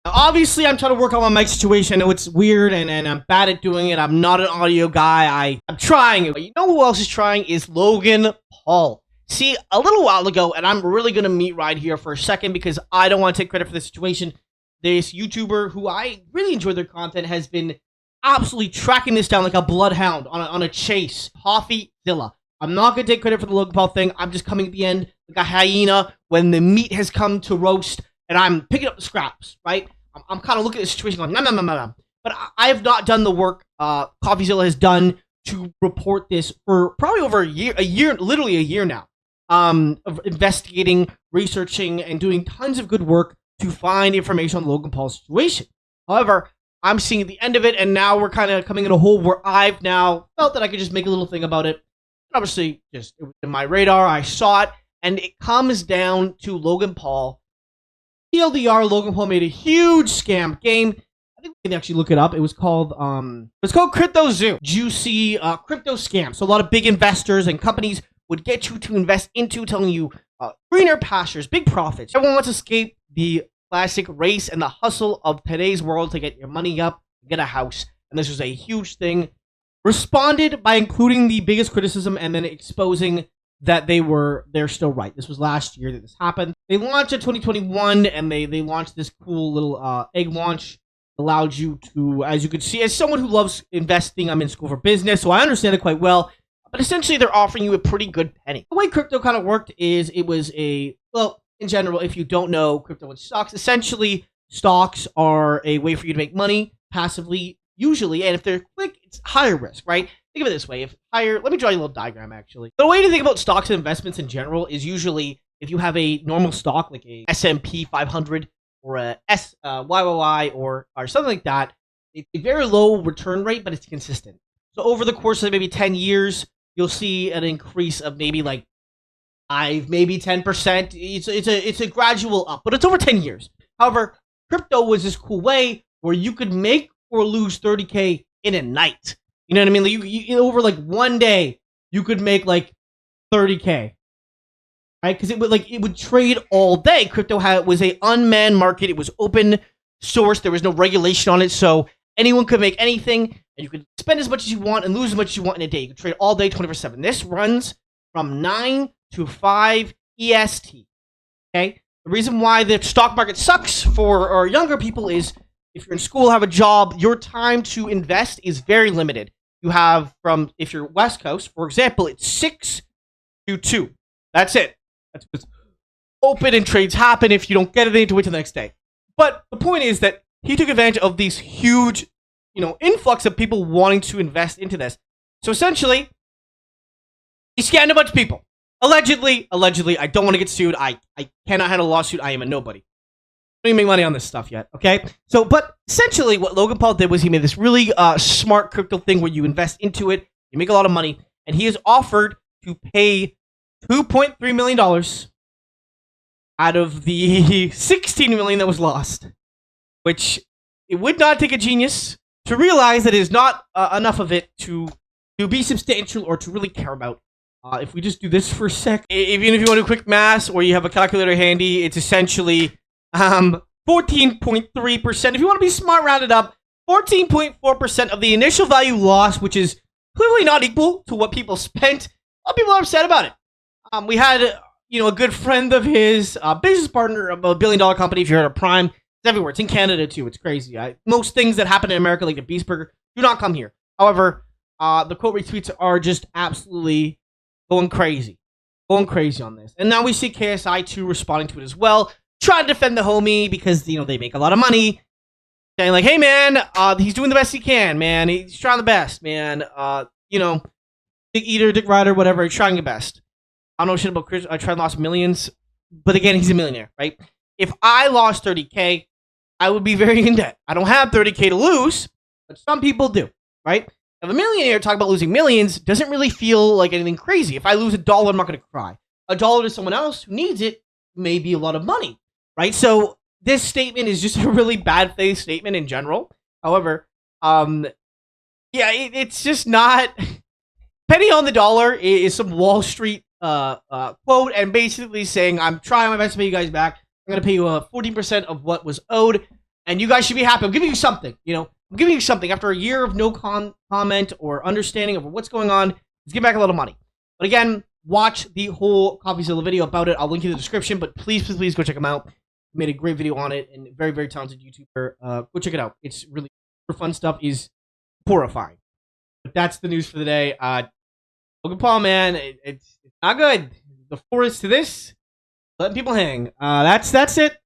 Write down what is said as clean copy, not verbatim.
Now, obviously, I'm trying to work on my mic situation. I know it's weird, and I'm bad at doing it. I'm not an audio guy. I'm trying. But you know who else is trying is Logan Paul. See, a little while ago, and I'm really going to meet right here for a second because I don't want to take credit for this situation. This YouTuber, who I really enjoy their content, has been absolutely tracking this down like a bloodhound on a chase. CryptoZoo. I'm not going to take credit for the Logan Paul thing. I'm just coming at the end like a hyena when the meat has come to roast, and I'm picking up the scraps, right? I'm kind of looking at the situation going, no. But I have not done the work CryptoZoo has done to report this for probably over a year, literally a year now, of investigating, researching, and doing tons of good work to find information on Logan Paul's situation. However, I'm seeing the end of it, and now we're kind of coming in a hole where I've now felt that I could just make a little thing about it. Obviously, just it was in my radar, I saw it, and it comes down to Logan Paul. TLDR, Logan Paul made a huge scam game. I think we can actually look it up. It was called CryptoZoo. Juicy crypto scam. So a lot of big investors and companies would get you to invest into, telling you greener pastures, big profits. Everyone wants to escape the classic race and the hustle of today's world to get your money up, get a house. And this was a huge thing. Responded by including the biggest criticism and then exposing that they're still right. This was last year that this happened. They launched in 2021, and they launched this cool little egg launch. Allowed you to, as you can see, as someone who loves investing, I'm in school for business, so I understand it quite well. But essentially, they're offering you a pretty good penny. The way crypto kind of worked is it was in general, if you don't know crypto and stocks, essentially stocks are a way for you to make money passively, usually, and if they're quick, it's higher risk, right? Think of it this way. If higher, let me draw you a little diagram, actually. The way to think about stocks and investments in general is usually if you have a normal stock, like a S&P 500 or a YYY or something like that, it's a very low return rate, but it's consistent. So over the course of maybe 10 years, you'll see an increase of maybe like 5, maybe 10%. It's a gradual up, but it's over 10 years. However, crypto was this cool way where you could make or lose 30K in a night. You know what I mean? Like you over like one day, you could make like 30K, right? Because it would trade all day. Crypto was a unmanned market. It was open source. There was no regulation on it, so anyone could make anything, and you could spend as much as you want and lose as much as you want in a day. You could trade all day, 24/7. This runs from 9 to 5 EST. Okay. The reason why the stock market sucks for our younger people is, if you're in school, have a job, your time to invest is very limited. You have if you're West Coast, for example, it's 6 to 2. That's it. That's what's open and trades happen. If you don't get it, they need to wait till the next day. But the point is that he took advantage of these huge, influx of people wanting to invest into this. So essentially, he scammed a bunch of people. Allegedly, I don't want to get sued. I cannot handle a lawsuit. I am a nobody. Don't even make money on this stuff yet, okay? So, but essentially what Logan Paul did was he made this really smart crypto thing where you invest into it, you make a lot of money, and he has offered to pay $2.3 million out of the $16 million that was lost, which it would not take a genius to realize that it is not enough of it to be substantial or to really care about. If we just do this for a sec, even if you want to do quick math or you have a calculator handy, it's essentially 14.3%. If you want to be smart, round it up. 14.4% of the initial value lost, which is clearly not equal to what people spent. A lot of people are upset about it. We had, a good friend of his, business partner of a billion-dollar company. If you're at a Prime, it's everywhere. It's in Canada too. It's crazy. Most things that happen in America, like the Beast Burger, do not come here. However, the quote retweets are just absolutely going crazy on this. And now we see KSI 2 responding to it as well. Try to defend the homie because, they make a lot of money. Saying like, hey, man, he's doing the best he can, man. He's trying the best, man. Dick Eater, Dick Rider, whatever. He's trying the best. I don't know shit about Chris. I tried and lost millions. But again, he's a millionaire, right? If I lost 30K, I would be very in debt. I don't have 30K to lose, but some people do, right? If a millionaire talking about losing millions doesn't really feel like anything crazy. If I lose $1, I'm not going to cry. $1 to someone else who needs it may be a lot of money. Right, so this statement is just a really bad faith statement in general. However, it's just not. Penny on the dollar is some Wall Street quote, and basically saying, "I'm trying my best to pay you guys back. I'm going to pay you 14% of what was owed." and you guys should be happy. I'm giving you something. I'm giving you something after a year of no comment or understanding of what's going on. Let's get back a little money. But again, watch the whole CoffeeZilla video about it. I'll link you in the description. But please go check him out. He made a great video on it, and very, very talented YouTuber. Go check it out. It's really fun stuff. Is horrifying. But that's the news for the day. Logan Paul, man, it's not good. The forest to this, letting people hang. That's it.